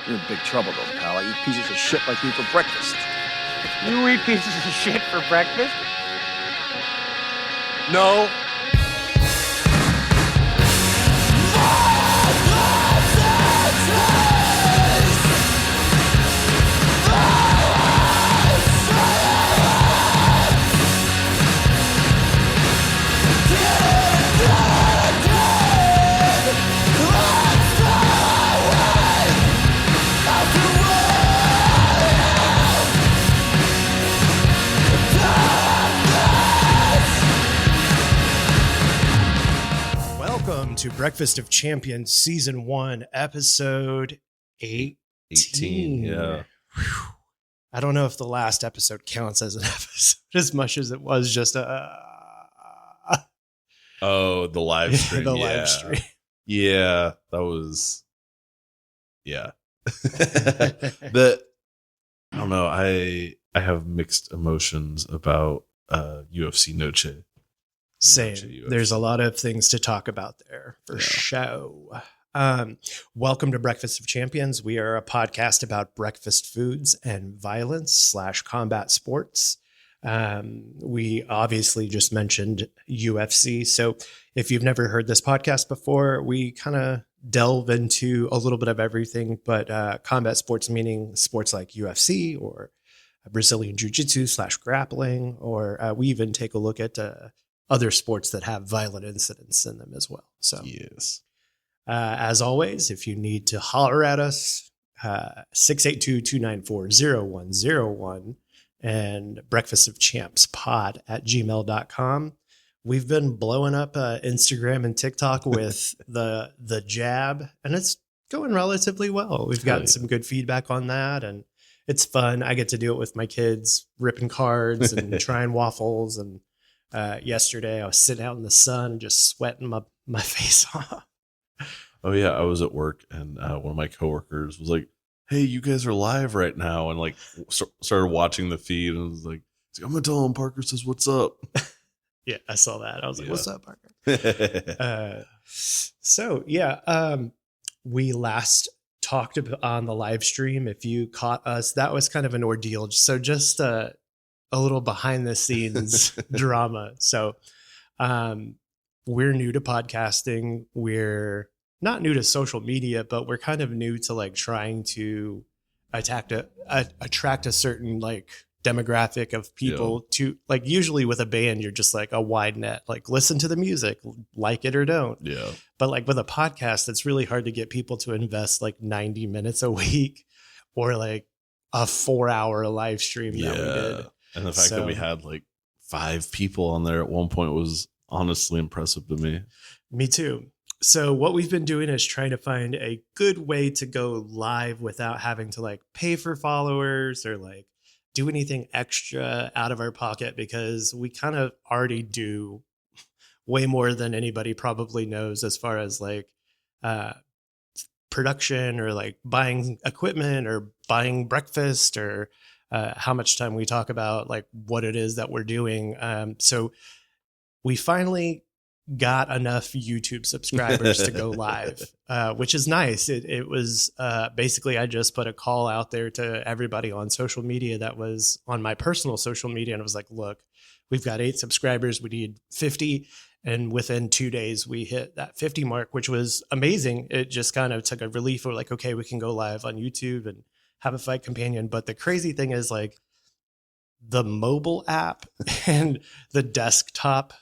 You're in big trouble, though, pal. I eat pieces of shit like me for breakfast. You eat pieces of shit for breakfast? No. Welcome to Breakfast of Champions Season 1, Episode 18. Yeah. Whew. I don't know if the last episode counts as an episode as much as it was just the live stream. live stream. Yeah, that was. Yeah. I don't know. I have mixed emotions about UFC Noche. Same. UFC. There's a lot of things to talk about there for show. Welcome to Breakfast of Champions. We are a podcast about breakfast foods and violence / combat sports. We obviously just mentioned UFC. So if you've never heard this podcast before, we kind of delve into a little bit of everything, but combat sports meaning sports like UFC or Brazilian Jiu-Jitsu / grappling, or we even take a look at other sports that have violent incidents in them as well. So yes. As always, if you need to holler at us, 682-294-0101 and breakfastofchampspod@gmail.com. We've been blowing up Instagram and TikTok with the jab, and it's going relatively well. We've gotten some good feedback on that, and it's fun. I get to do it with my kids, ripping cards and trying waffles. And yesterday I was sitting out in the sun and just sweating my face off. Oh yeah, I was at work and one of my coworkers was like, "Hey, you guys are live right now," and like started watching the feed and was like, "I'm gonna tell him Parker says what's up." Yeah, I saw that. I was like, "What's up, Parker?" We last talked on the live stream. If you caught us, that was kind of an ordeal. So just a little behind the scenes drama. So we're new to podcasting. We're not new to social media, but we're kind of new to like trying to attract a certain like demographic of people to like, usually with a band, you're just like a wide net, like listen to the music, like it or don't. Yeah. But like with a podcast, it's really hard to get people to invest like 90 minutes a week or like a 4-hour live stream that we did. And the fact that we had like 5 people on there at one point was honestly impressive to me. Me too. So what we've been doing is trying to find a good way to go live without having to like pay for followers or like do anything extra out of our pocket, because we kind of already do way more than anybody probably knows as far as like production or like buying equipment or buying breakfast or how much time we talk about like what it is that we're doing. So we finally got enough YouTube subscribers to go live, which is nice. It was basically I just put a call out there to everybody on social media that was on my personal social media. And I was like, look, we've got 8 subscribers. We need 50. And within 2 days, we hit that 50 mark, which was amazing. It just kind of took a relief. We're like, okay, we can go live on YouTube and have a fight companion. But the crazy thing is like the mobile app and the desktop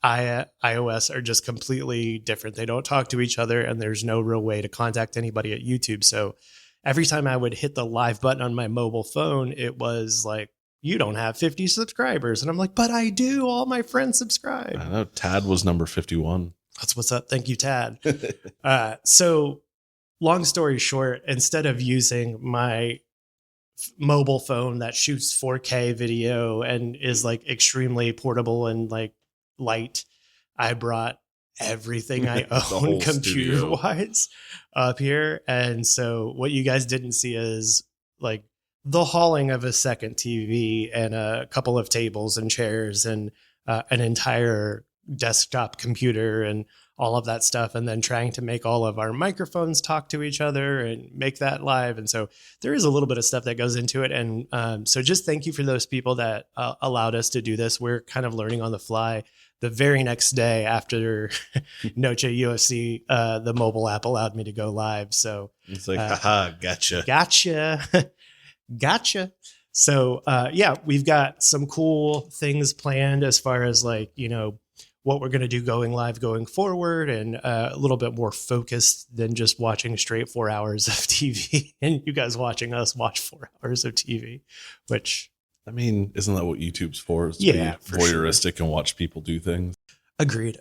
iOS are just completely different. They don't talk to each other, and there's no real way to contact anybody at YouTube. So every time I would hit the live button on my mobile phone, it was like, you don't have 50 subscribers. And I'm like, but I do. All my friends subscribe. I know Tad was number 51. That's what's up. Thank you, Tad. So long story short, instead of using my mobile phone that shoots 4K video and is like extremely portable and like light, I brought everything I own computer wise up here. And so what you guys didn't see is like the hauling of a second TV and a couple of tables and chairs and an entire desktop computer and all of that stuff, and then trying to make all of our microphones talk to each other and make that live. And so there is a little bit of stuff that goes into it. And so just thank you for those people that allowed us to do this. We're kind of learning on the fly. The very next day after Noche UFC, the mobile app allowed me to go live. So It's like, haha, gotcha. Gotcha. So, yeah, we've got some cool things planned as far as like, what we're going to do going live going forward, and a little bit more focused than just watching straight 4 hours of TV and you guys watching us watch 4 hours of TV, which, I mean, isn't that what YouTube's for? Is to Yeah, be for voyeuristic and watch people do things. agreed.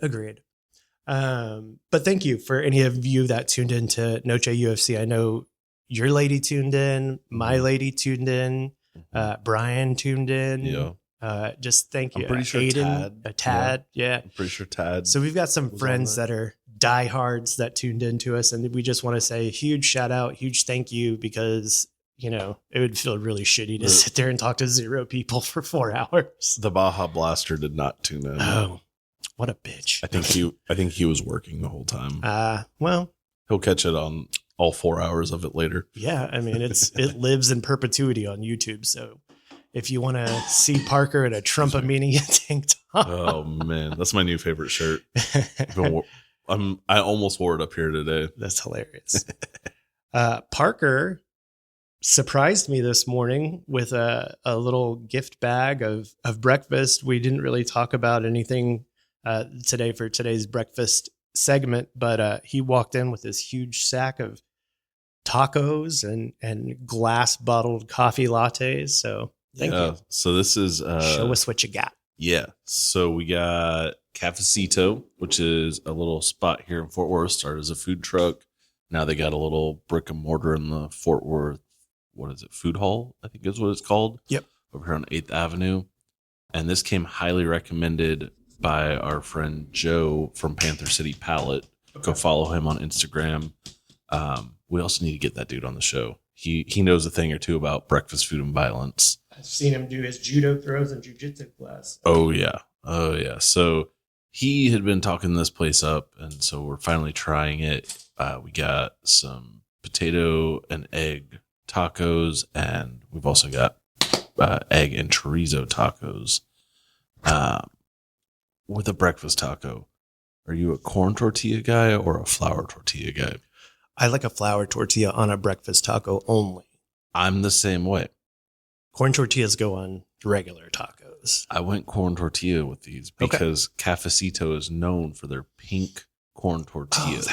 But thank you for any of you that tuned into Noche UFC. I know your lady tuned in, my lady tuned in, Brian tuned in. Yeah. Just thank you. I'm pretty sure Aiden, Tad. Yeah. I'm pretty sure Tad. So we've got some was friends on that are diehards that tuned into us, and we just want to say a huge shout out, huge thank you, because it would feel really shitty to sit there and talk to 0 people for 4 hours. The Baja Blaster did not tune in. Oh, what a bitch! I think he was working the whole time. Well, He'll catch it on all 4 hours of it later. yeah. I mean, it lives in perpetuity on YouTube. So if you want to see Parker in a Trump-a-meania tank top, Oh man, that's my new favorite shirt. I almost wore it up here today. that's hilarious. Parker surprised me this morning with a little gift bag of breakfast. We didn't really talk about anything today for today's breakfast segment, but he walked in with this huge sack of tacos and glass bottled coffee lattes. So thank you. So this is Show us what you got. Yeah. So we got Cafecito, which is a little spot here in Fort Worth. Started as a food truck. Now they got a little brick and mortar in the Fort Worth, what is it, Food Hall, I think is what it's called. Yep. Over here on 8th Avenue. And this came highly recommended by our friend Joe from Panther City Palette. Go follow him on Instagram. We also need to get that dude on the show. He knows a thing or two about breakfast food and violence. I've seen him do his judo throws and jujitsu class. Oh yeah. So he had been talking this place up, and so we're finally trying it. We got some potato and egg tacos, and we've also got egg and chorizo tacos. With a breakfast taco, are you a corn tortilla guy or a flour tortilla guy? I like a flour tortilla on a breakfast taco only. I'm the same way. Corn tortillas go on regular tacos. I went corn tortilla with these because Cafecito is known for their pink corn tortillas. Oh,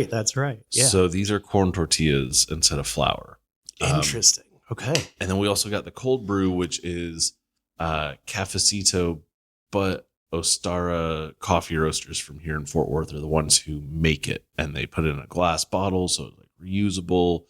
that's right. Yeah. So these are corn tortillas instead of flour. Interesting. Okay. And then we also got the cold brew, which is Cafecito, but Ostara coffee roasters from here in Fort Worth are the ones who make it, and they put it in a glass bottle, so it's like reusable.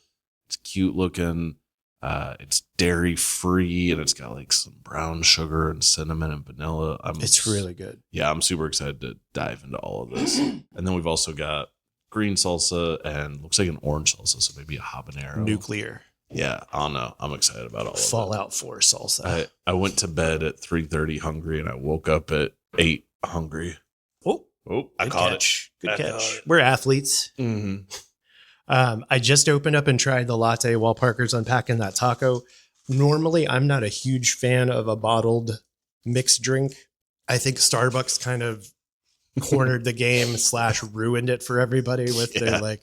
It's cute looking. It's dairy free, and it's got like some brown sugar and cinnamon and vanilla. It's really good. Yeah, I'm super excited to dive into all of this. And then we've also got green salsa and looks like an orange salsa, so maybe a habanero. Nuclear. Yeah, I don't know. I'm excited about all of it. Fallout 4 salsa. I went to bed at 3:30 hungry, and I woke up at 8 hungry. Oh, I caught it. Good I catch. caught it. We're athletes. Mm-hmm. I just opened up and tried the latte while Parker's unpacking that taco. Normally, I'm not a huge fan of a bottled mixed drink. I think Starbucks kind of cornered the game / ruined it for everybody with their like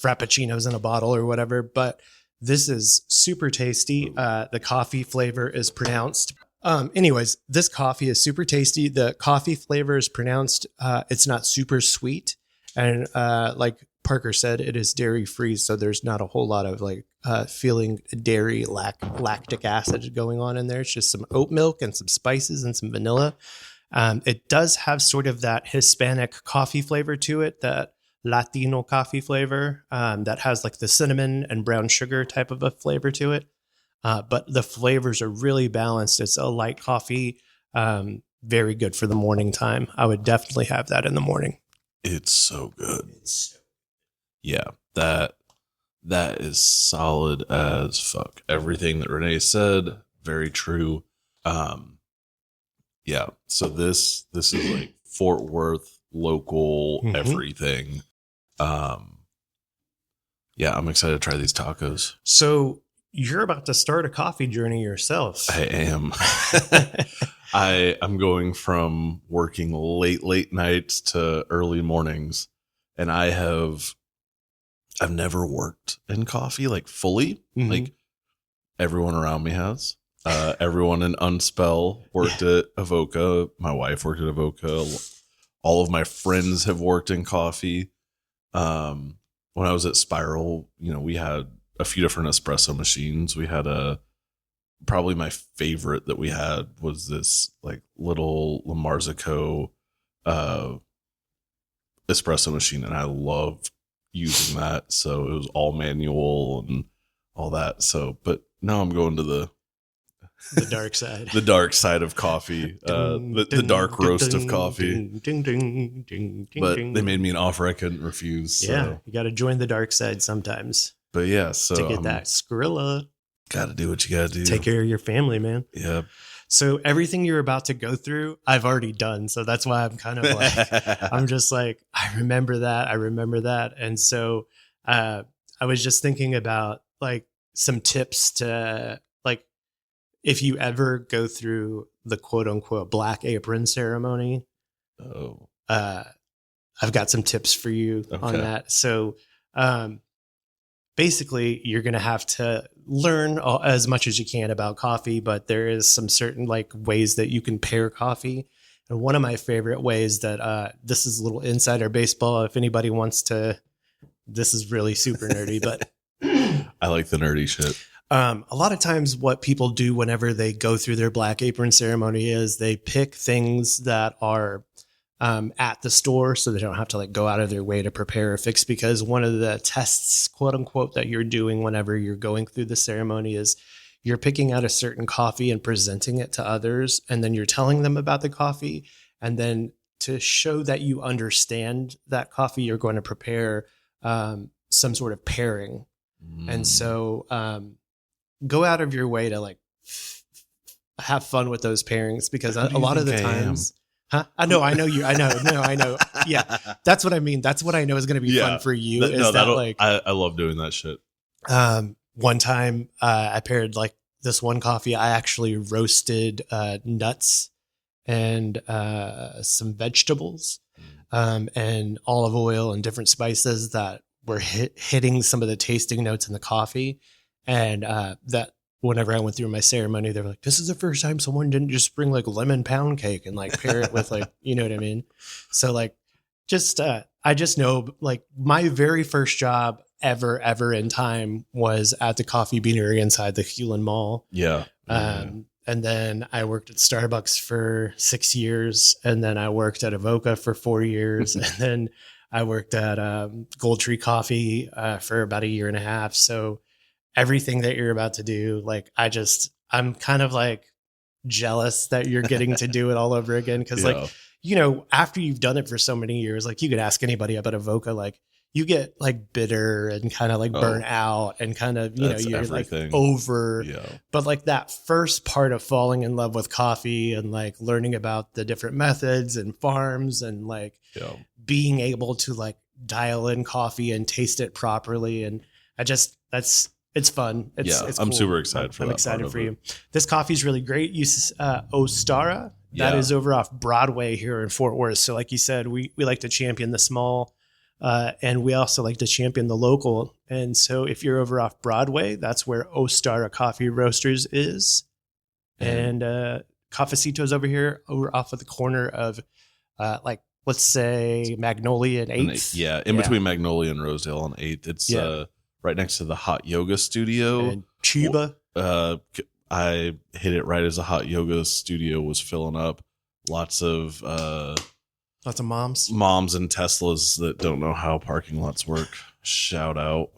frappuccinos in a bottle or whatever. But this is super tasty. The coffee flavor is pronounced. Anyways, this coffee is super tasty. The coffee flavor is pronounced. It's not super sweet. And like Parker said, it is dairy free. So there's not a whole lot of like feeling dairy lactic acid going on in there. It's just some oat milk and some spices and some vanilla. It does have sort of that Hispanic coffee flavor to it, that Latino coffee flavor that has like the cinnamon and brown sugar type of a flavor to it. But the flavors are really balanced. It's a light coffee, very good for the morning time. I would definitely have that in the morning. It's so good. Yeah, that is solid as fuck. Everything that Renee said, very true. Yeah. So this is like Fort Worth, local, Mhm. everything. Yeah, I'm excited to try these tacos. So you're about to start a coffee journey yourself. I am. I'm going from working late nights to early mornings, and I've never worked in coffee like fully. Mhm. Like everyone around me has. Everyone in Unspell worked at Avoca. My wife worked at Avoca. All of my friends have worked in coffee. When I was at Spiral, we had a few different espresso machines. We had probably my favorite that we had was this like little La Marzico espresso machine, and I loved using that. So it was all manual and all that. So, but now I'm going to the dark side. the dark side of coffee, the dark roast of coffee. But they made me an offer I couldn't refuse. So. Yeah, you got to join the dark side sometimes But yeah, so to get that Skrilla. Got to do what you got to do. Take care of your family, man. Yeah. So everything you're about to go through, I've already done. So that's why I'm kind of like, I'm just like, I remember that. And so I was just thinking about like some tips to like, if you ever go through the quote unquote black apron ceremony, I've got some tips for you on that. So basically you're going to have to learn as much as you can about coffee, but there is some certain like ways that you can pair coffee. And one of my favorite ways that this is a little insider baseball. If anybody wants to, this is really super nerdy, but I like the nerdy shit. A lot of times what people do whenever they go through their black apron ceremony is they pick things that are at the store so they don't have to like go out of their way to prepare or fix, because one of the tests, quote unquote, that you're doing whenever you're going through the ceremony is you're picking out a certain coffee and presenting it to others. And then you're telling them about the coffee. And then to show that you understand that coffee, you're going to prepare some sort of pairing. And so go out of your way to like have fun with those pairings, because a lot of the times, I know. Yeah. That's what I mean. That's what I know is going to be fun for you. I love doing that shit. One time I paired like this one coffee. I actually roasted nuts and some vegetables and olive oil and different spices that were hitting some of the tasting notes in the coffee. And that whenever I went through my ceremony, they were like, this is the first time someone didn't just bring like lemon pound cake and like pair it with like, you know what I mean? So like, just, I just know like my very first job ever in time was at the coffee beanery inside the Hewlin Mall. Yeah. And then I worked at Starbucks for 6 years. And then I worked at Avoca for 4 years. And then I worked at Gold Tree Coffee for about 1.5 years. So everything that you're about to do, like, I'm kind of like jealous that you're getting to do it all over again. Cause like, after you've done it for so many years, like you could ask anybody about Avoca, like you get like bitter and kind of like burnt out and kind of, you're everything. Like over, but like that first part of falling in love with coffee and like learning about the different methods and farms and like being able to like dial in coffee and taste it properly. And it's fun. It's cool. I'm super excited for that. I'm excited for you. This coffee is really great. Use Ostara. That is over off Broadway here in Fort Worth. So like you said, we like to champion the small and we also like to champion the local. And so if you're over off Broadway, that's where Ostara Coffee Roasters is. And Cafecito's over here, over off of the corner of like, let's say Magnolia and 8th. In between Magnolia and Rosedale on 8th. It's right next to the hot yoga studio. And Chiba. I hit it right as the hot yoga studio was filling up. Lots of moms and Teslas that don't know how parking lots work. Shout out.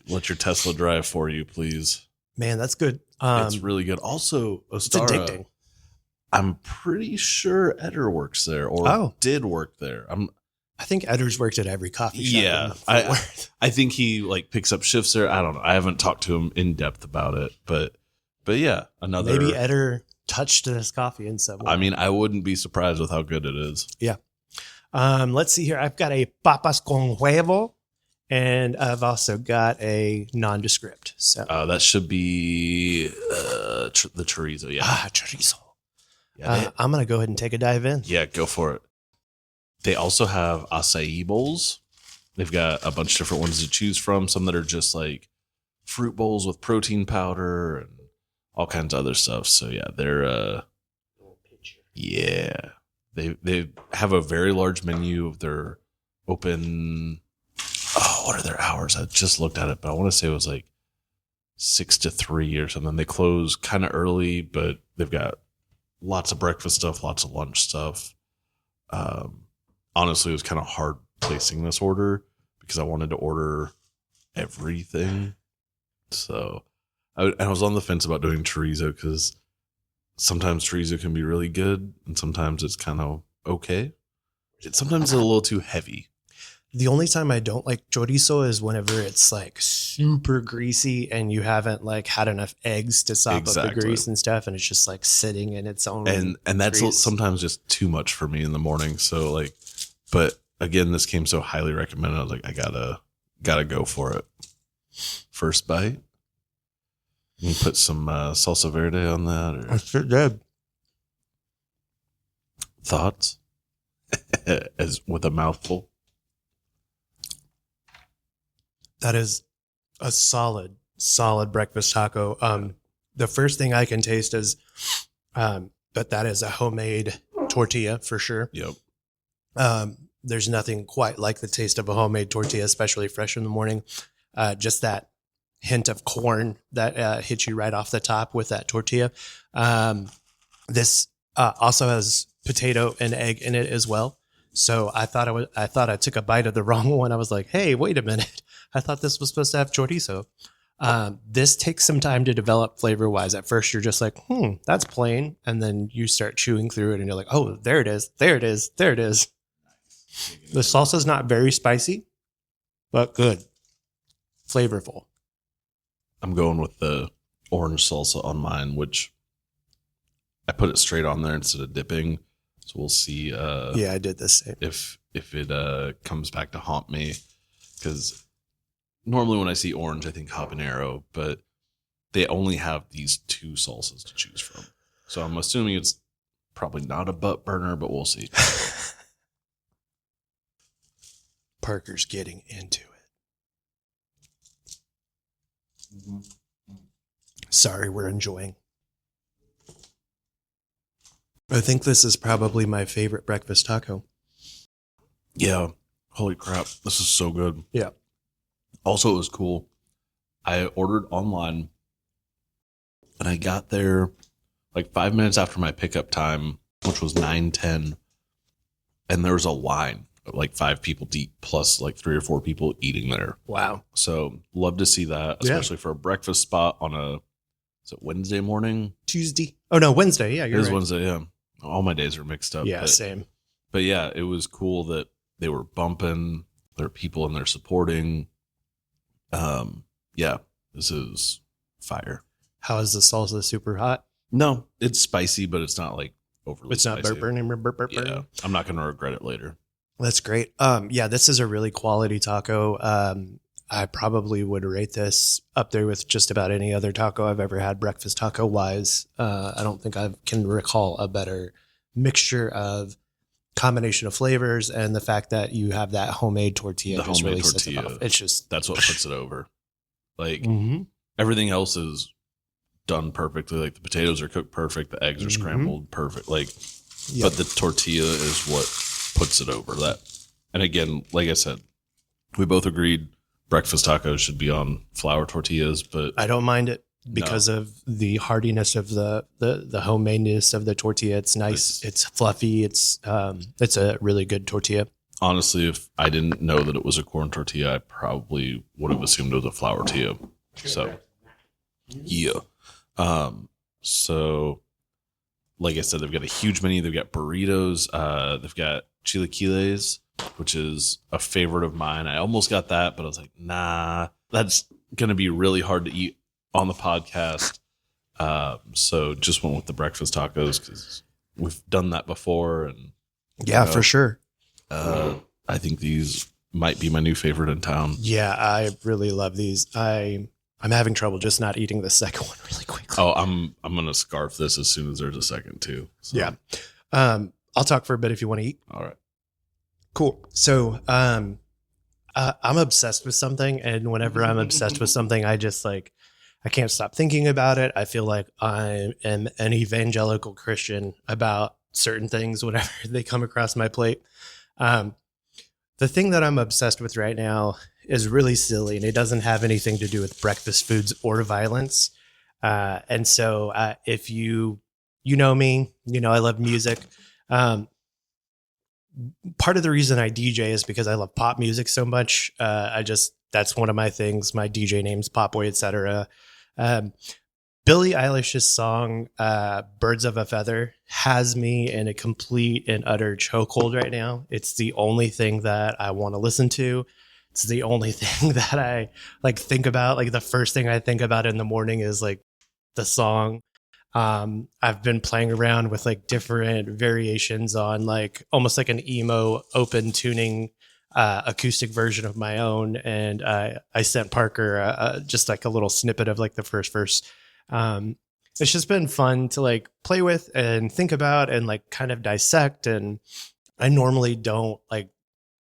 Let your Tesla drive for you, please. Man, that's good. It's really good. Also, Ostara, it's addicting. I'm pretty sure Eder works there or did work there. I think Eder's worked at every coffee shop. Yeah, I think he like picks up shifts there. I don't know. I haven't talked to him in depth about it, but yeah, maybe Eder touched this coffee in some way. I mean, I wouldn't be surprised with how good it is. Yeah. Let's see here. I've got a papas con huevo, and I've also got a nondescript. So That should be the chorizo. Yeah. Chorizo. Yeah, I'm going to go ahead and take a dive in. yeah, go for it. They also have acai bowls. They've got a bunch of different ones to choose from. Some that are just like fruit bowls with protein powder and all kinds of other stuff. So yeah, they're yeah. They have a very large menu. They're open. Oh, what are their hours? I just looked at it, but I want to say it was like 6 to 3 or something. They close kind of early, but they've got lots of breakfast stuff, lots of lunch stuff. Honestly, it was kind of hard placing this order because I wanted to order everything. So I was on the fence about doing chorizo because sometimes chorizo can be really good and sometimes it's kind of okay. Sometimes it's a little too heavy. The only time I don't like chorizo is whenever it's like super greasy and you haven't like had enough eggs to sop up the grease and stuff, and it's just like sitting in its own. And that's grease. Sometimes just too much for me in the morning. So like, but again, this came so highly recommended. I was like, I gotta go for it. First bite. You put some salsa verde on that. Or I sure did. thoughts? As with a mouthful. That is a solid breakfast taco. The first thing I can taste is, but that is a homemade tortilla for sure. Yep. There's nothing quite like the taste of a homemade tortilla, especially fresh in the morning. Just that hint of corn that hits you right off the top with that tortilla. This also has potato and egg in it as well. So I thought I took a bite of the wrong one. I was like, hey, wait a minute. I thought this was supposed to have chorizo. This takes some time to develop flavor wise. At first you're just like, that's plain. And then you start chewing through it and you're like, oh, there it is. There it is. There it is. The salsa is not very spicy, but good. Flavorful. I'm going with the orange salsa on mine, which I put it straight on there instead of dipping. So we'll see. Yeah, I did the same. If it comes back to haunt me, because normally when I see orange, I think habanero, but they only have these two salsas to choose from. So I'm assuming it's probably not a butt burner, but we'll see. Parker's getting into it. Sorry, we're enjoying. I think this is probably my favorite breakfast taco. Yeah. Holy crap. This is so good. Yeah. Also, it was cool. I ordered online and I got there like 5 minutes after my pickup time, which was 9:10. And there was a line of like 5 people deep plus like 3 or 4 people eating there. Wow. So love to see that, especially for a breakfast spot on is it Wednesday morning? Tuesday. Oh, no, Wednesday. Yeah, It you're is right. Wednesday, yeah. All my days are mixed up. Yeah, same. But yeah, it was cool that they were bumping. There are people in there supporting. Yeah, this is fire. How is the salsa super hot? No, it's spicy, but it's not like overly It's not spicy. burning. Yeah, I'm not going to regret it later. That's great. Yeah, this is a really quality taco. I probably would rate this up there with just about any other taco I've ever had, breakfast taco wise. I don't think I can recall a better mixture of combination of flavors, and the fact that you have that homemade tortilla. The just homemade really sets it tortilla. off. It's just That's what puts it over. Like Mhm. everything else is done perfectly. Like the potatoes are cooked perfect, the eggs are scrambled perfect. Like, Yep. but the tortilla is what puts it over that. And again, like I said, we both agreed breakfast tacos should be on flour tortillas, but I don't mind it because of the hardiness of the homemadeness of the tortilla. It's nice. It's fluffy. It's a really good tortilla. honestly, if I didn't know that it was a corn tortilla, I probably would have assumed it was a flour tortilla. So, yeah. So, like I said, they've got a huge menu. They've got burritos. They've got chilaquiles, which is a favorite of mine. I almost got that, but I was like, nah, that's going to be really hard to eat on the podcast. So just went with the breakfast tacos because we've done that before. And Yeah, for sure. I think these might be my new favorite in town. Yeah, I really love these. I'm having trouble just not eating the second one really quickly. Oh, I'm gonna scarf this as soon as there's a second too. So. Yeah. I'll talk for a bit if you want to eat. All right. Cool. So I'm obsessed with something, and whenever I'm obsessed with something, I just like I can't stop thinking about it. I feel like I am an evangelical Christian about certain things whenever they come across my plate. The thing that I'm obsessed with right now is really silly, and it doesn't have anything to do with breakfast foods or violence. And so if you know me, you know I love music. Part of the reason I DJ is because I love pop music so much. That's one of my things. My DJ name's Popboy, etc. Billie Eilish's song "Birds of a Feather" has me in a complete and utter chokehold right now. It's the only thing that I want to listen to. It's the only thing that I like think about. Like the first thing I think about in the morning is like the song. I've been playing around with like different variations on like almost like an emo open tuning acoustic version of my own, and I sent Parker just like a little snippet of like the first verse. It's just been fun to like play with and think about and like kind of dissect, and I normally don't like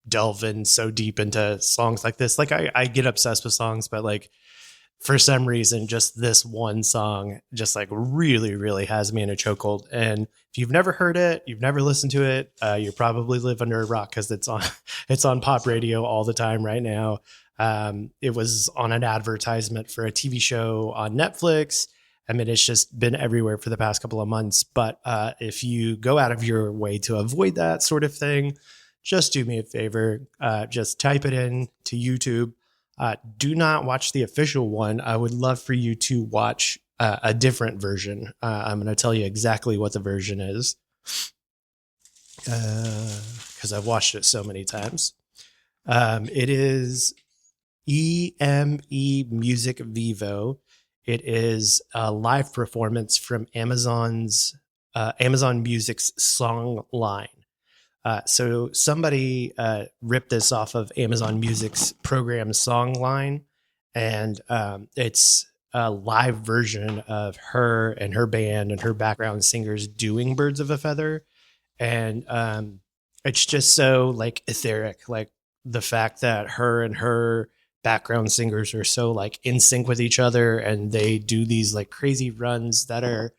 delve in so deep into songs like this. Like I get obsessed with songs, but like for some reason, just this one song just like really has me in a chokehold. And if you've never heard it, you've never listened to it, you probably live under a rock because it's on pop radio all the time right now. It was on an advertisement for a TV show on Netflix. I mean, it's just been everywhere for the past couple of months. But if you go out of your way to avoid that sort of thing, just do me a favor. Just type it in to YouTube. Do not watch the official one. I would love for you to watch a different version. I'm going to tell you exactly what the version is because I've watched it so many times. It is EME Music Vivo. It is a live performance from Amazon Music's song line. So somebody ripped this off of Amazon Music's program song line, and it's a live version of her and her band and her background singers doing Birds of a Feather. And it's just so like etheric, like the fact that her and her background singers are so like in sync with each other, and they do these like crazy runs that are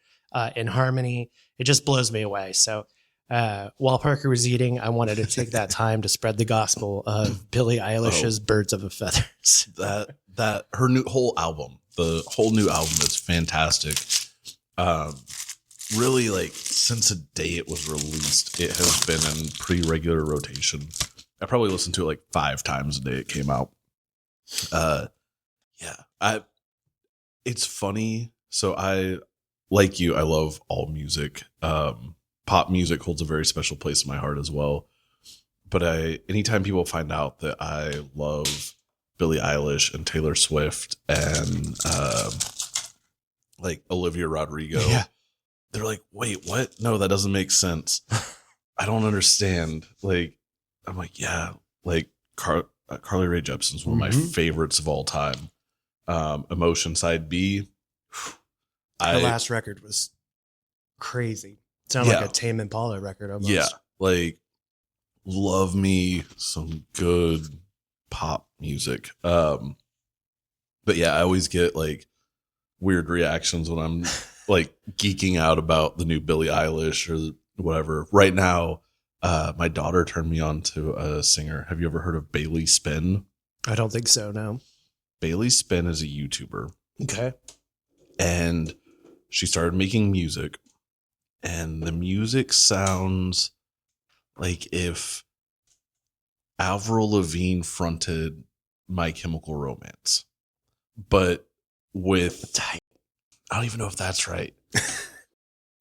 in harmony. It just blows me away. So while Parker was eating, I wanted to take that time to spread the gospel of Billie Eilish's "Birds of a Feather." That her whole new album is fantastic. Really, like since the day it was released, it has been in pretty regular rotation. I probably listened to it like 5 times the day it came out. It's funny. So I, like you, I love all music. Pop music holds a very special place in my heart as well. But anytime people find out that I love Billie Eilish and Taylor Swift and like Olivia Rodrigo, they're like, wait, what? No, that doesn't make sense. I don't understand. Like, I'm like, yeah, like Carly Rae Jepsen's one of my favorites of all time. Emotion Side B. The last record was crazy. Sounded like a Tame Impala record almost. Yeah, like love me some good pop music. But yeah, I always get like weird reactions when I'm like geeking out about the new Billie Eilish or whatever. Right now, my daughter turned me on to a singer. Have you ever heard of Bailey Spin? I don't think so, no. Bailey Spin is a YouTuber. Okay. And she started making music. And the music sounds like if Avril Lavigne fronted My Chemical Romance. But with... I don't even know if that's right.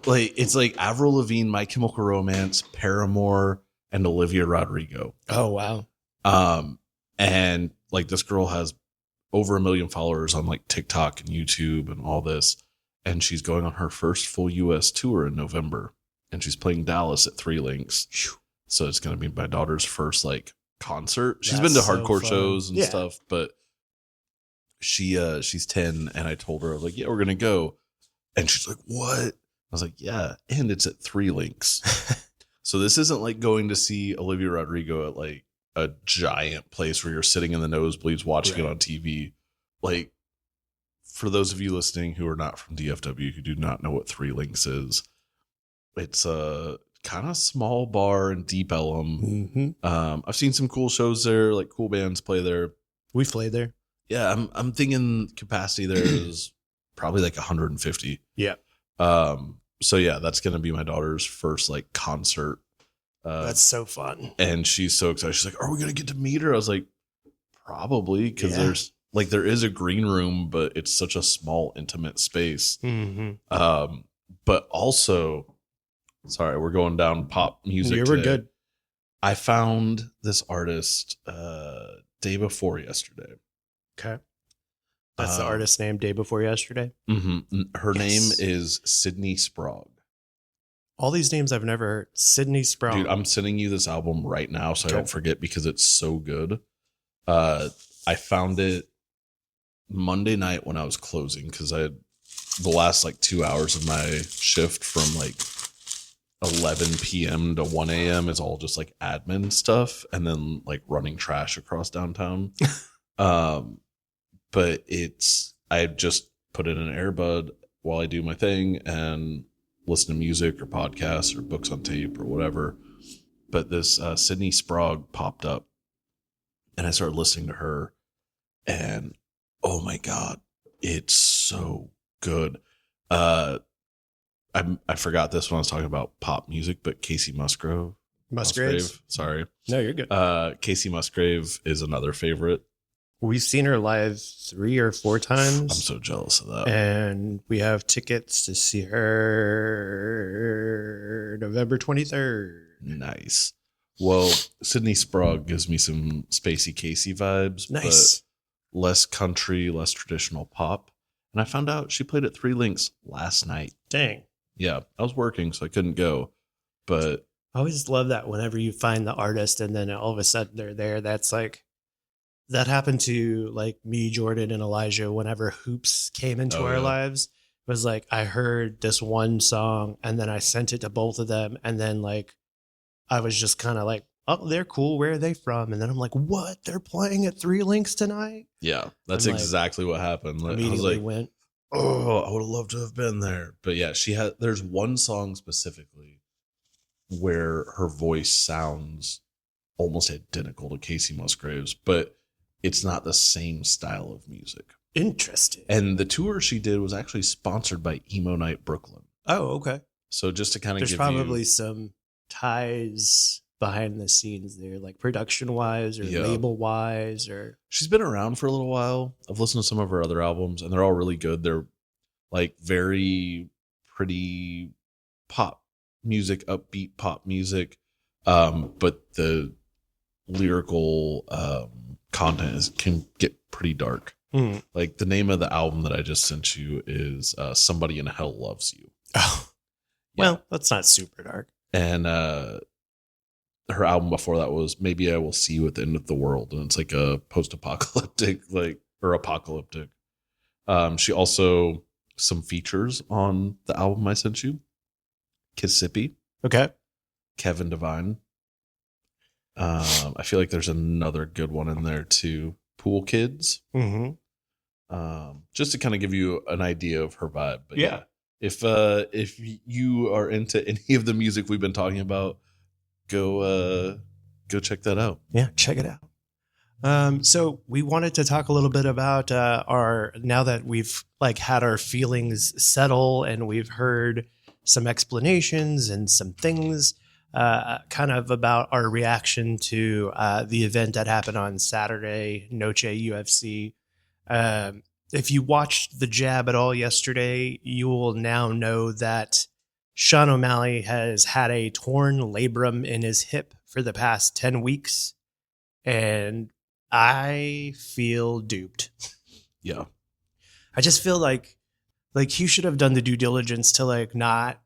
Like it's like Avril Lavigne, My Chemical Romance, Paramore, and Olivia Rodrigo. Oh, wow. And like this girl has over 1 million followers on like TikTok and YouTube and all this. and she's going on her first full U.S. tour in November, and she's playing Dallas at Three Links. So it's going to be my daughter's first like concert. She's been to hardcore shows and stuff, but she's 10, and I told her, I was like, yeah, we're going to go. And she's like, what? I was like, yeah, and it's at Three Links. So this isn't like going to see Olivia Rodrigo at like a giant place where you're sitting in the nosebleeds watching it on TV. Like, for those of you listening who are not from DFW, who do not know what Three Links is, it's a kind of small bar in Deep Ellum. I've seen some cool shows there, like cool bands play there. We've played there. Yeah, I'm thinking capacity there is probably like 150. Yeah. So yeah, that's gonna be my daughter's first like concert. That's so fun. And she's so excited. She's like, "Are we gonna get to meet her?" I was like, "Probably," because there is a green room, but it's such a small, intimate space. But also, sorry, we're going down pop music. We're good. I found this artist day before yesterday. Okay. That's the artist name, Day Before Yesterday? Her name is Sydney Sprague. All these names I've never heard. Sydney Sprague. Dude, I'm sending you this album right now so I don't forget because it's so good. I found it Monday night when I was closing because I had the last like 2 hours of my shift from like 11 p.m. to 1 a.m. is all just like admin stuff and then like running trash across downtown. But I just put in an earbud while I do my thing and listen to music or podcasts or books on tape or whatever. But this Sydney Sprague popped up and I started listening to her and oh my God, it's so good. I forgot this when I was talking about pop music, but Casey Musgrave. Sorry. No, you're good. Casey Musgrave is another favorite. We've seen her live 3 or 4 times. I'm so jealous of that. And we have tickets to see her November 23rd. Nice. Well, Sydney Sprague gives me some Spacey Casey vibes. Nice. But less country, less traditional pop. And I found out she played at Three Links last night. Dang. Yeah, I was working, so I couldn't go. But I always love that whenever you find the artist and then all of a sudden they're there. That's like, that happened to like me, Jordan, and Elijah whenever Hoops came into our lives. It was like, I heard this one song and then I sent it to both of them. And then like, I was just kind of like, oh, they're cool. Where are they from? And then I'm like, what? They're playing at Three Links tonight? Yeah, that's exactly what happened. Immediately I was like, went, oh, I would have loved to have been there. But yeah, there's one song specifically where her voice sounds almost identical to Casey Musgrave's, but it's not the same style of music. Interesting. And the tour she did was actually sponsored by Emo Night Brooklyn. Oh, okay. So just to kind of There's probably some ties behind the scenes there, like production wise or label wise, or she's been around for a little while. I've listened to some of her other albums and they're all really good. They're like very pretty pop music, upbeat pop music. But the lyrical content can get pretty dark. Like the name of the album that I just sent you is Somebody in Hell Loves You. Oh, well, that's not super dark. And her album before that was Maybe I Will See You at the End of the World, and it's like a post-apocalyptic, apocalyptic. She also some features on the album I sent you. Kissippy. Okay. Kevin Devine. I feel like there's another good one in there too. Pool Kids. Just to kind of give you an idea of her vibe. But yeah. If you are into any of the music we've been talking about, go check that out. Yeah, check it out. So we wanted to talk a little bit about now that we've like had our feelings settle and we've heard some explanations and some things kind of about our reaction to the event that happened on Saturday, Noche UFC. If you watched the jab at all yesterday, you will now know that Sean O'Malley has had a torn labrum in his hip for the past 10 weeks. And I feel duped. Yeah. I just feel like Like, he should have done the due diligence to like not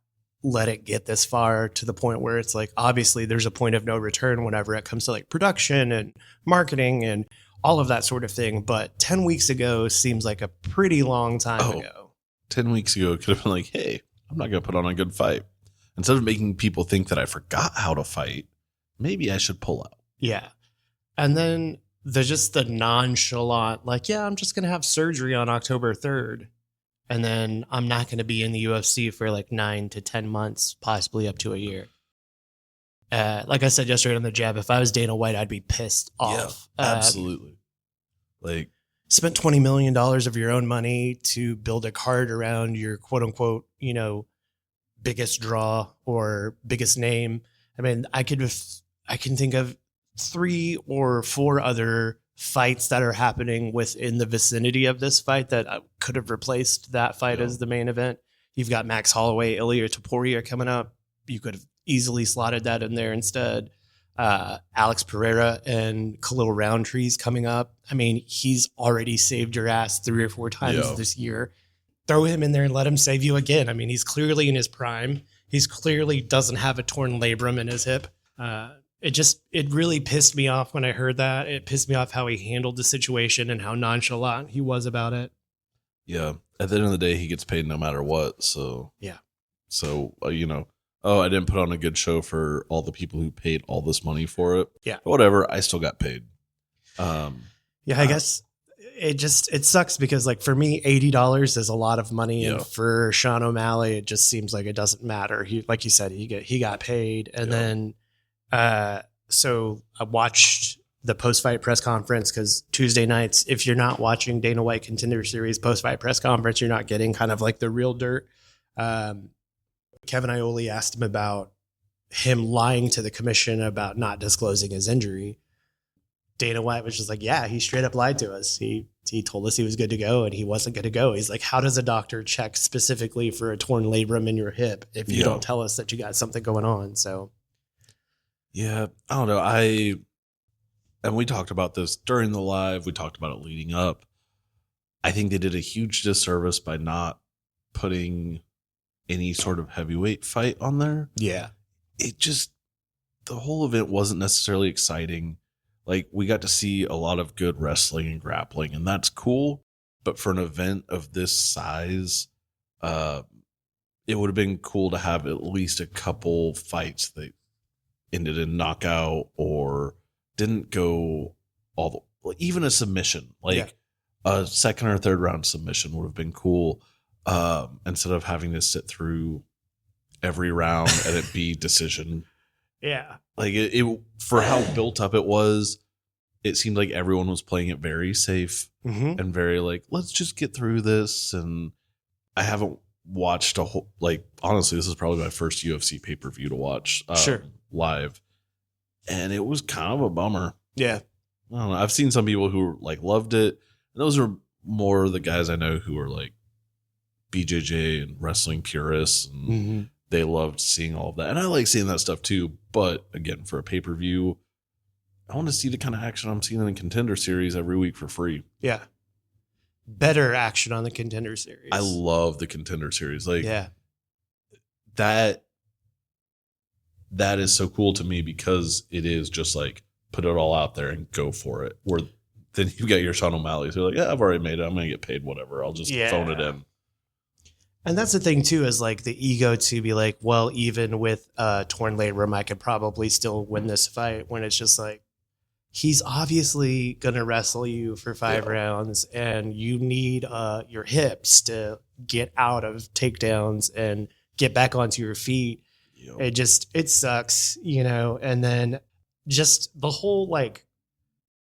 let it get this far to the point where it's like, obviously there's a point of no return whenever it comes to like production and marketing and all of that sort of thing. But 10 weeks ago seems like a pretty long time ago. 10 weeks ago, it could have been like, hey, I'm not going to put on a good fight. Instead of making people think that I forgot how to fight, maybe I should pull out. Yeah. And then the nonchalant, like, yeah, I'm just going to have surgery on October 3rd. And then I'm not going to be in the UFC for like 9 to 10 months, possibly up to a year. Like I said yesterday on the jab, if I was Dana White, I'd be pissed off. Yeah, absolutely. Like, spent $20 million of your own money to build a card around your quote unquote, biggest draw or biggest name. I mean, I can think of 3 or 4 other fights that are happening within the vicinity of this fight that could have replaced that fight as the main event. You've got Max Holloway, Ilia Topuria coming up. You could have easily slotted that in there instead. Alex Pereira and Khalil Roundtree's coming up. I mean, he's already saved your ass 3 or 4 times this year. Throw him in there and let him save you again. I mean, he's clearly in his prime. He's clearly doesn't have a torn labrum in his hip. It really pissed me off when I heard that. It pissed me off how he handled the situation and how nonchalant he was about it. Yeah. At the end of the day, he gets paid no matter what. So, yeah. So, I didn't put on a good show for all the people who paid all this money for it. Yeah. But whatever. I still got paid. I guess it sucks because like for me, $80 is a lot of money. Yeah. And for Sean O'Malley, it just seems like it doesn't matter. He, like you said, he got paid. And then, so I watched the post-fight press conference because Tuesday nights, if you're not watching Dana White Contender Series post-fight press conference, you're not getting kind of like the real dirt. Kevin Iole asked him about him lying to the commission about not disclosing his injury. Dana White was just like, yeah, he straight up lied to us. He told us he was good to go and he wasn't good to go. He's like, how does a doctor check specifically for a torn labrum in your hip if you don't tell us that you got something going on? So, yeah, I don't know. And we talked about this during the live. We talked about it leading up. I think they did a huge disservice by not putting any sort of heavyweight fight on there. Yeah. The whole event wasn't necessarily exciting. Like, we got to see a lot of good wrestling and grappling, and that's cool. But for an event of this size, it would have been cool to have at least a couple fights that ended in knockout or didn't go even a submission, like a second or third round submission would have been cool. Instead of having to sit through every round and it be decision. Yeah. Like it for how built up it was, it seemed like everyone was playing it very safe and very like, let's just get through this. And I haven't watched a whole, like, honestly, this is probably my first UFC pay-per-view to watch live. And it was kind of a bummer. Yeah. I don't know. I've seen some people who like loved it. And those are more the guys I know who are like BJJ and wrestling purists. And they loved seeing all of that. And I like seeing that stuff too. But again, for a pay-per-view, I want to see the kind of action I'm seeing in the Contender Series every week for free. Yeah. Better action on the Contender Series. I love the Contender Series. Like, that is so cool to me because it is just like, put it all out there and go for it. Where then you get your Sean O'Malley. So you're like, yeah, I've already made it. I'm going to get paid whatever. I'll just phone it in. And that's the thing too, is like the ego to be like, well, even with torn labrum, I could probably still win this fight, when it's just like, he's obviously going to wrestle you for 5 rounds and you need your hips to get out of takedowns and get back onto your feet. It sucks, and then just the whole like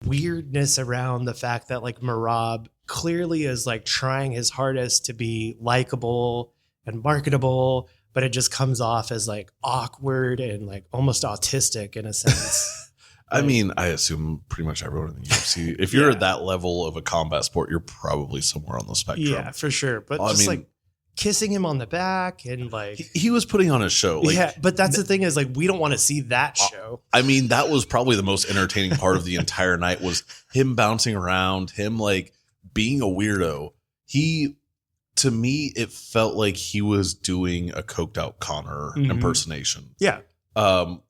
weirdness around the fact that like Merab clearly is like trying his hardest to be likable and marketable, but it just comes off as like awkward and like almost autistic in a sense. I mean, I assume pretty much everyone in the UFC, if you're at that level of a combat sport, you're probably somewhere on the spectrum. Yeah, for sure. But like kissing him on the back and like he was putting on a show. Like, but that's the thing is like, we don't want to see that show. I mean, that was probably the most entertaining part of the entire night was him bouncing around, him like being a weirdo. He to me, it felt like he was doing a coked out Connor impersonation. Yeah.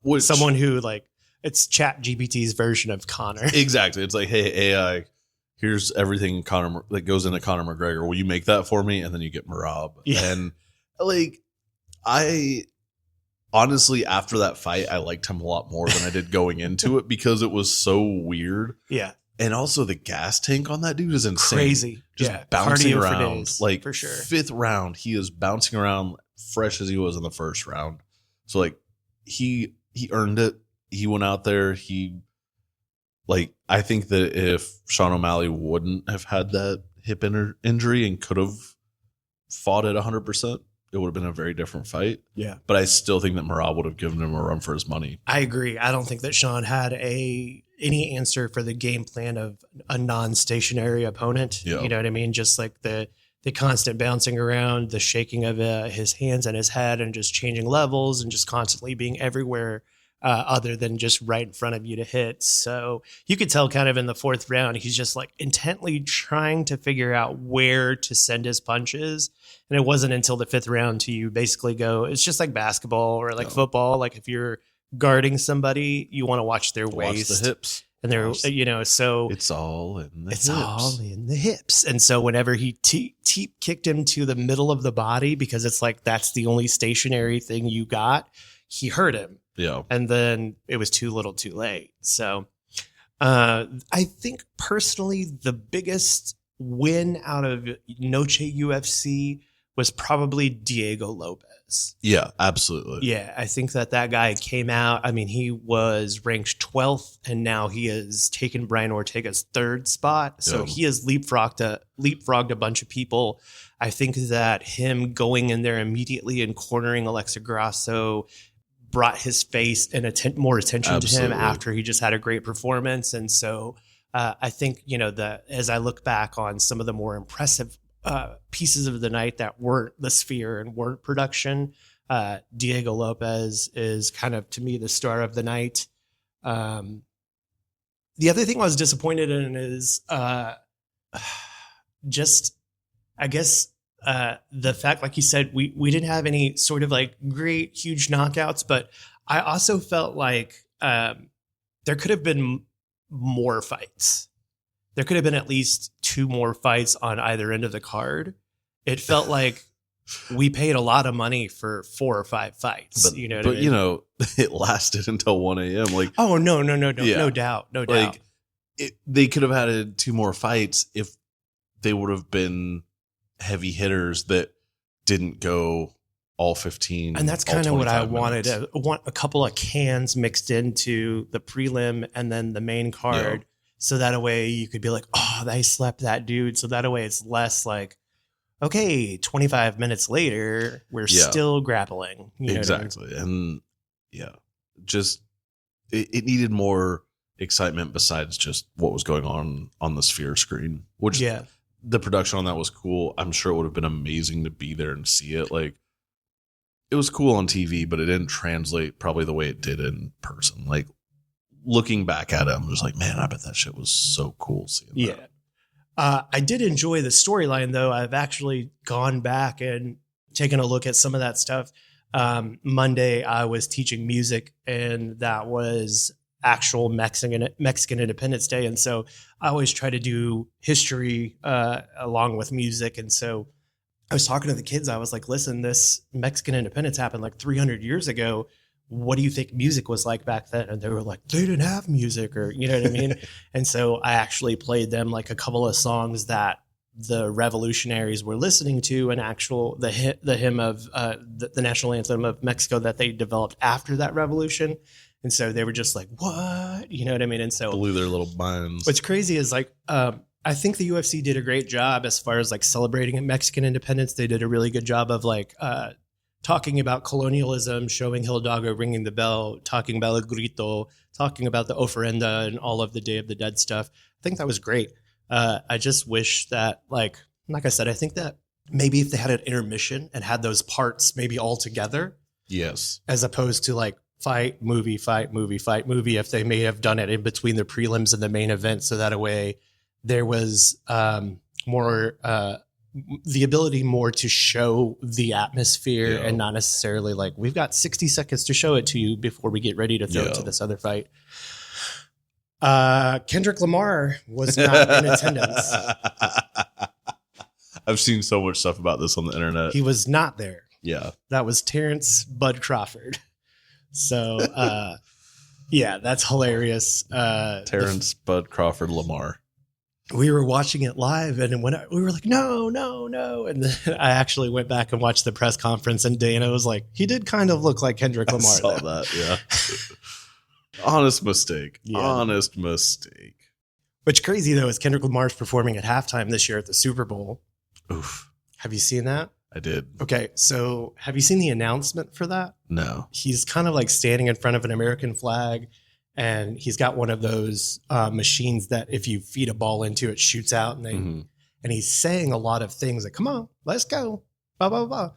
Which, Someone who like, it's Chat GPT's version of Connor. Exactly. It's like, hey, AI, here's everything Connor that goes into Conor McGregor. Will you make that for me? And then you get Merab. Yeah. And like, I honestly, after that fight, I liked him a lot more than I did going into it because it was so weird. Yeah. And also the gas tank on that dude is insane. Crazy. Just yeah. bouncing Cardio for around. days, Like for sure. 5th round, he is bouncing around fresh as he was in the first round. So like he earned it. He went out there. I think that if Sean O'Malley wouldn't have had that hip injury and could have fought at 100%, it would have been a very different fight. Yeah. But I still think that Merab would have given him a run for his money. I agree. I don't think that Sean had any answer for the game plan of a non-stationary opponent. Yeah. You know what I mean? Just like the constant bouncing around, the shaking of his hands and his head and just changing levels and just constantly being everywhere other than just right in front of you to hit. So you could tell kind of in the 4th round, he's just like intently trying to figure out where to send his punches. And it wasn't until the 5th round till you basically go, it's just like basketball or like football. Like if you're guarding somebody, you want to watch their waist. Watch the hips. And they're, so it's all in the it's hips. all in the hips. And so whenever he kicked him to the middle of the body, because it's like, that's the only stationary thing you got, he hurt him. Yeah. And then it was too little too late. So I think personally, the biggest win out of Noche UFC was probably Diego Lopez. Yeah, absolutely. Yeah, I think that guy came out. I mean, he was ranked 12th, and now he has taken Brian Ortega's 3rd spot. So he has leapfrogged a bunch of people. I think that him going in there immediately and cornering Alexa Grasso brought his face and more attention to him after he just had a great performance. And so I think, as I look back on some of the more impressive pieces of the night that weren't the Sphere and weren't production, Diego Lopez is kind of, to me, the star of the night. The other thing I was disappointed in is just, I guess, the fact, like you said, we didn't have any sort of like great, huge knockouts, but I also felt like there could have been more fights. There could have been at least 2 more fights on either end of the card. It felt like we paid a lot of money for 4 or 5 fights. But, it lasted until 1 a.m. Like, oh, no, Yeah. no doubt. like they could have added 2 more fights if they would have been heavy hitters that didn't go all 15. And that's kind of what I wanted. I want a couple of cans mixed into the prelim and then the main card. Yeah. So that way you could be like, oh, they slept that dude. So that way it's less like, okay, 25 minutes later, we're still grappling. Exactly. I mean? And just it needed more excitement besides just what was going on the Sphere screen, which the production on that was cool. I'm sure it would have been amazing to be there and see it. Like, it was cool on TV, but it didn't translate probably the way it did in person. Like, looking back at it, I'm just like, man, I bet that shit was so cool seeing that. I did enjoy the storyline, though. I've actually gone back and taken a look at some of that stuff. Monday, I was teaching music, and that was actual Mexican Independence Day. And so I always try to do history along with music. And so I was talking to the kids. I was like, listen, this Mexican independence happened like 300 years ago. What do you think music was like back then? And they were like, they didn't have music, or, you know what I mean? And so I actually played them like a couple of songs that the revolutionaries were listening to, and the hymn of the national anthem of Mexico that they developed after that revolution. And so they were just like, what? You know what I mean? And so blew their little minds. What's crazy is like, I think the UFC did a great job as far as like celebrating Mexican independence. They did a really good job of like talking about colonialism, showing Hidalgo ringing the bell, talking about El Grito, talking about the ofrenda and all of the Day of the Dead stuff. I think that was great. I just wish that, like I said, I think that maybe if they had an intermission and had those parts maybe all together. Yes. As opposed to like fight, movie, if they may have done it in between the prelims and the main event. So that way there was more the ability more to show the atmosphere Yeah. and not necessarily like, we've got 60 seconds to show it to you before we get ready to throw it to this other fight. Kendrick Lamar was not in attendance. I've seen so much stuff about this on the internet. He was not there. Yeah. That was Terrence Bud Crawford. So, yeah, that's hilarious. Terrence Bud Crawford Lamar. We were watching it live, and when we were like, no. And then I actually went back and watched the press conference, and Dana was like, he did kind of look like Kendrick Lamar. I saw that, yeah. Honest mistake. Yeah. Honest mistake. What's crazy, though, is Kendrick Lamar's performing at halftime this year at the Super Bowl. Oof. Have you seen that? I did. Okay, so have you seen the announcement for that? No. He's kind of like standing in front of an American flag, and he's got one of those machines that if you feed a ball into, it shoots out, and and he's saying a lot of things like, come on, let's go, blah, blah, blah.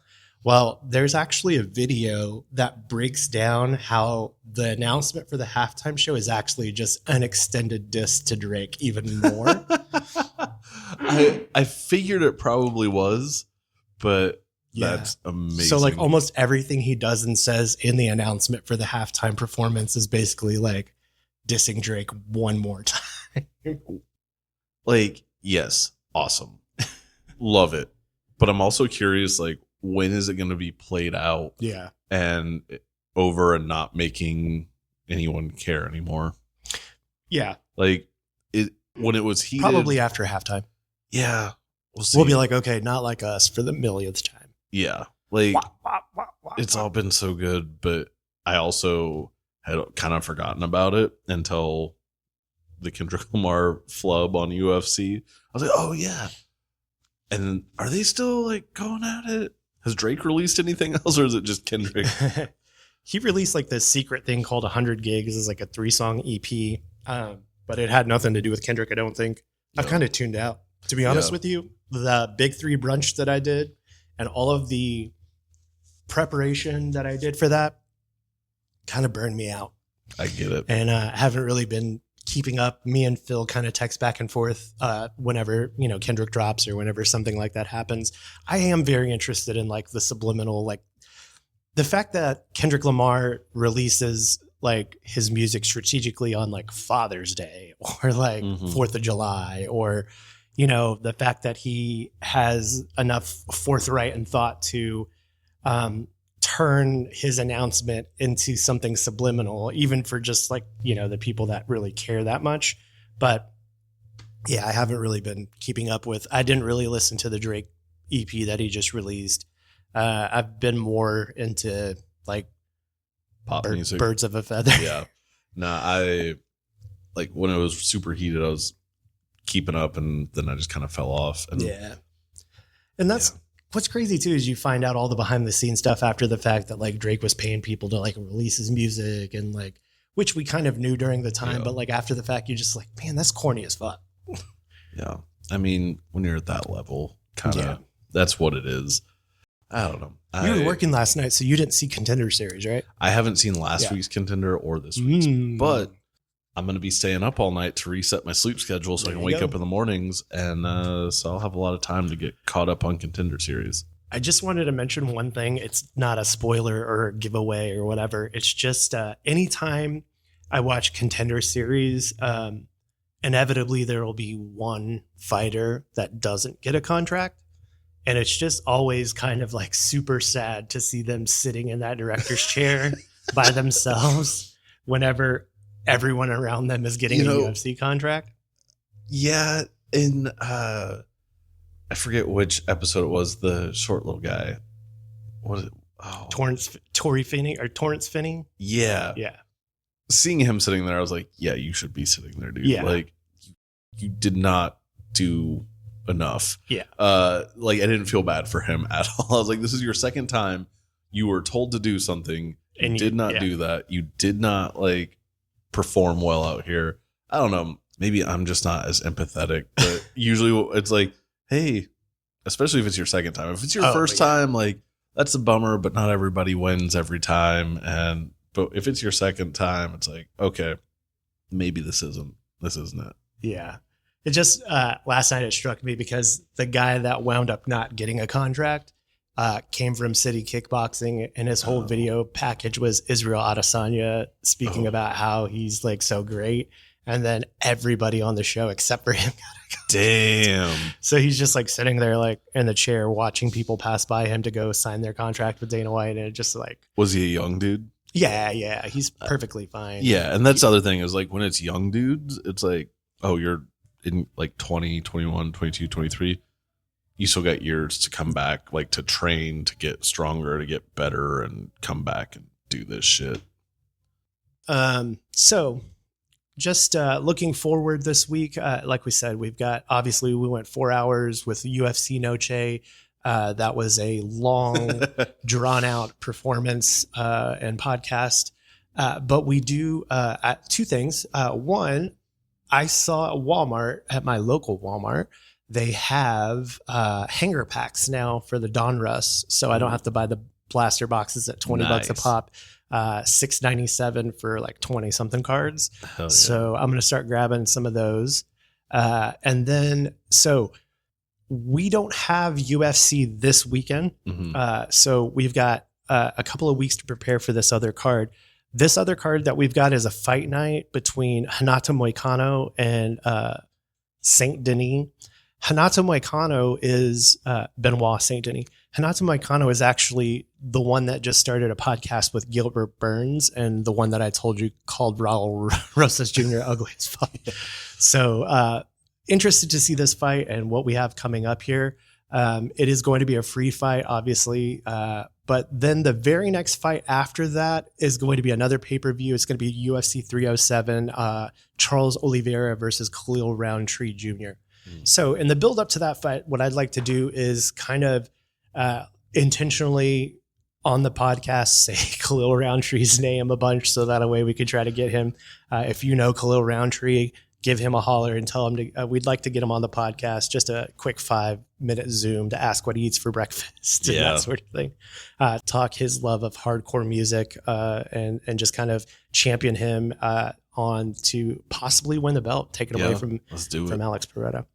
Well, there's actually a video that breaks down how the announcement for the halftime show is actually just an extended diss to Drake even more. I figured it probably was, but that's amazing. So like almost everything he does and says in the announcement for the halftime performance is basically like dissing Drake one more time. Like, yes, awesome. Love it. But I'm also curious, like, when is it going to be played out? Yeah. And over and not making anyone care anymore? Yeah. Like, when it was heated. Probably after halftime. Yeah. We'll see. We'll be like, okay, not like us for the millionth time. Yeah. Like, Wah. it's all been so good, but I also had kind of forgotten about it until the Kendrick Lamar flub on UFC. I was like, oh, yeah. And are they still like going at it? Has Drake released anything else, or is it just Kendrick? He released like this secret thing called 100 Gigs. It's like a 3-song EP, but it had nothing to do with Kendrick, I don't think. No. I've kind of tuned out. To be honest with you, the Big 3 brunch that I did and all of the preparation that I did for that kind of burned me out. I get it. And I haven't really been keeping up. Me and Phil kind of text back and forth whenever, Kendrick drops or whenever something like that happens. I am very interested in like the subliminal, like the fact that Kendrick Lamar releases like his music strategically on like Father's Day or like 4th of July, or, the fact that he has enough forthright and thought to turn his announcement into something subliminal, even for just like, the people that really care that much. But yeah, I haven't really been keeping up with, I didn't really listen to the Drake EP that he just released. I've been more into like Pop music. Birds of a Feather. Yeah. Nah, I like when it was super heated, I was keeping up and then I just kind of fell off. And And that's what's crazy too, is you find out all the behind the scenes stuff after the fact that like Drake was paying people to like release his music and like, which we kind of knew during the time, but like after the fact, you're just like, man, that's corny as fuck. Yeah. I mean, when you're at that level, kind of, that's what it is. I don't know. You were working last night, so you didn't see Contender Series, right? I haven't seen last week's Contender or this week's, but I'm going to be staying up all night to reset my sleep schedule so I can wake up in the mornings. And so I'll have a lot of time to get caught up on Contender Series. I just wanted to mention one thing. It's not a spoiler or a giveaway or whatever. It's just anytime I watch Contender Series, inevitably there will be one fighter that doesn't get a contract. And it's just always kind of like super sad to see them sitting in that director's chair by themselves whenever everyone around them is getting a UFC contract. Yeah. In I forget which episode it was, the short little guy. What is it? Oh. Torrance Finney? Yeah. Yeah. Seeing him sitting there, I was like, yeah, you should be sitting there, dude. Yeah. Like you did not do enough. Yeah. Like I didn't feel bad for him at all. I was like, this is your second time you were told to do something and you did not do that. You did not like perform well out here. I don't know. Maybe I'm just not as empathetic, but usually it's like, hey, especially if it's your second time. If it's your first time, like that's a bummer, but not everybody wins every time. But if it's your second time, it's like, okay, maybe this isn't it. Yeah. It just last night it struck me because the guy that wound up not getting a contract came from City Kickboxing, and his whole video package was Israel Adesanya speaking about how he's like so great, and then everybody on the show except for him got a contract. Damn. So he's just like sitting there like in the chair watching people pass by him to go sign their contract with Dana White, and it just like, Was he a young dude? yeah, he's perfectly fine. Yeah, and that's the other thing is like when it's young dudes, it's like, oh, you're in like 20, 21, 22, 23. You still got years to come back, like to train, to get stronger, to get better, and come back and do this shit. So just looking forward this week, like we said, we went 4 hours with UFC Noche. That was a long, drawn out performance and podcast. But we do two things. One, I saw at Walmart, at my local Walmart, they have hanger packs now for the Donruss, so I don't have to buy the blaster boxes at $20 a pop. $6.97 for like 20 something cards. Hell yeah. So I'm going to start grabbing some of those. And then, so we don't have UFC this weekend. So we've got a couple of weeks to prepare for this other card. This other card that we've got is a fight night between Renato Moicano and Saint Denis. Renato Moicano is Benoit Saint Denis. Renato Moicano is actually the one that just started a podcast with Gilbert Burns, and the one that I told you called Raul Rosas Jr. ugly as fuck. So interested to see this fight and what we have coming up here. It is going to be a free fight, obviously. But then the very next fight after that is going to be another pay-per-view. It's going to be UFC 307, Charles Oliveira versus Khalil Roundtree Jr. So in the build up to that fight, what I'd like to do is kind of intentionally on the podcast say Khalil Roundtree's name a bunch, so that a way we could try to get him. If you know Khalil Roundtree, give him a holler and tell him to, we'd like to get him on the podcast. Just a quick 5-minute Zoom to ask what he eats for breakfast and that sort of thing. Talk his love of hardcore music and just kind of champion him on to possibly win the belt, take it away from Alex Pereira.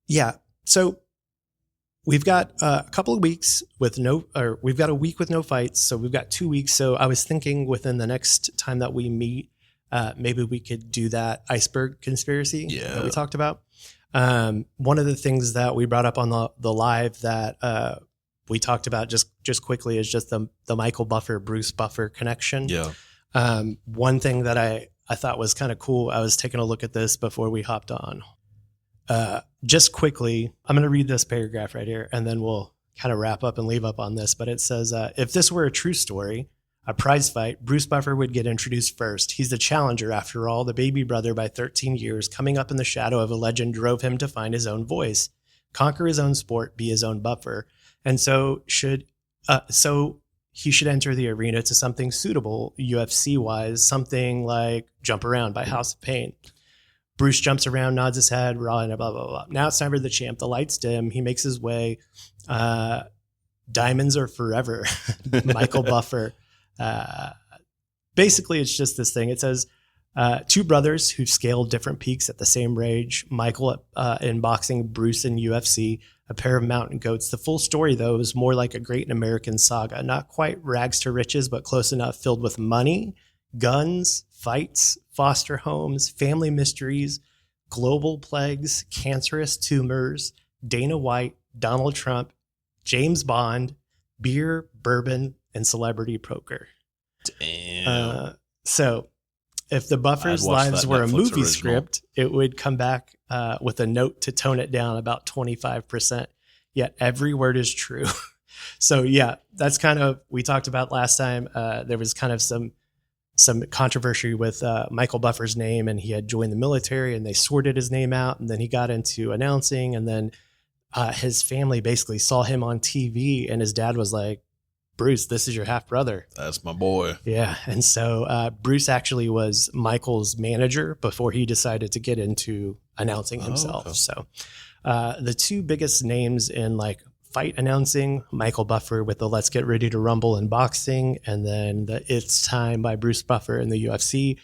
Yeah. So we've got a couple of weeks with we've got a week with no fights. So we've got 2 weeks. So I was thinking within the next time that we meet, maybe we could do that iceberg conspiracy that we talked about. One of the things that we brought up on the live that we talked about just quickly is just the Michael Buffer, Bruce Buffer connection. Yeah. One thing that I thought was kind of cool, I was taking a look at this before we hopped on. Just quickly, I'm going to read this paragraph right here, and then we'll kind of wrap up and leave up on this. But it says, if this were a true story, a prize fight, Bruce Buffer would get introduced first. He's the challenger, after all. The baby brother by 13 years, coming up in the shadow of a legend, drove him to find his own voice, conquer his own sport, be his own Buffer. And so he should enter the arena to something suitable, UFC-wise, something like Jump Around by House of Pain. Bruce jumps around, nods his head, blah, blah, blah, blah. Now it's time for the champ. The lights dim. He makes his way. Diamonds are forever. Michael Buffer. Basically, it's just this thing. It says, two brothers who scaled different peaks at the same range. Michael in boxing, Bruce in UFC, a pair of mountain goats. The full story, though, is more like a great American saga. Not quite rags to riches, but close enough, filled with money, guns, fights, foster homes, family mysteries, global plagues, cancerous tumors, Dana White, Donald Trump, James Bond, beer, bourbon, and celebrity poker. Damn. So if the Buffers' lives were a movie script, it would come back with a note to tone it down about 25%. Yet every word is true. So yeah, that's kind of, we talked about last time. There was kind of some controversy with Michael Buffer's name, and he had joined the military and they sorted his name out, and then he got into announcing, and then his family basically saw him on TV, and his dad was like, Bruce, this is your half brother. That's my boy. Yeah. And so Bruce actually was Michael's manager before he decided to get into announcing himself. Okay. So the two biggest names in like fight announcing, Michael Buffer with the Let's Get Ready to Rumble in boxing, and then the It's Time by Bruce Buffer in the UFC.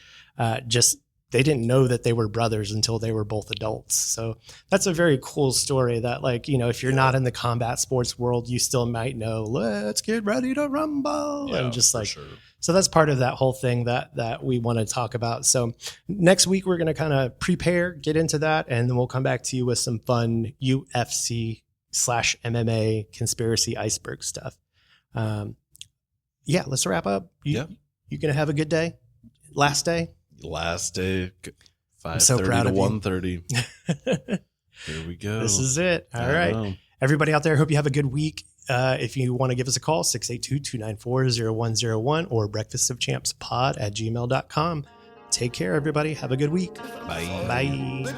Just they didn't know that they were brothers until they were both adults. So that's a very cool story that, like, you know, if you're not in the combat sports world, you still might know, let's get ready to rumble. Yeah, and just like, sure. so that's part of that whole thing that we want to talk about. So next week, we're going to kind of prepare, get into that, and then we'll come back to you with some fun UFC/MMA conspiracy iceberg stuff. Yeah, let's wrap up. You going to have a good day? Last day? Last day, 5:30 so to proud of you. 1:30. Here we go. This is it. All right. Everybody out there, hope you have a good week. If you want to give us a call, 682-294-0101 or breakfastofchampspod@gmail.com. Take care, everybody. Have a good week. Bye. Bye.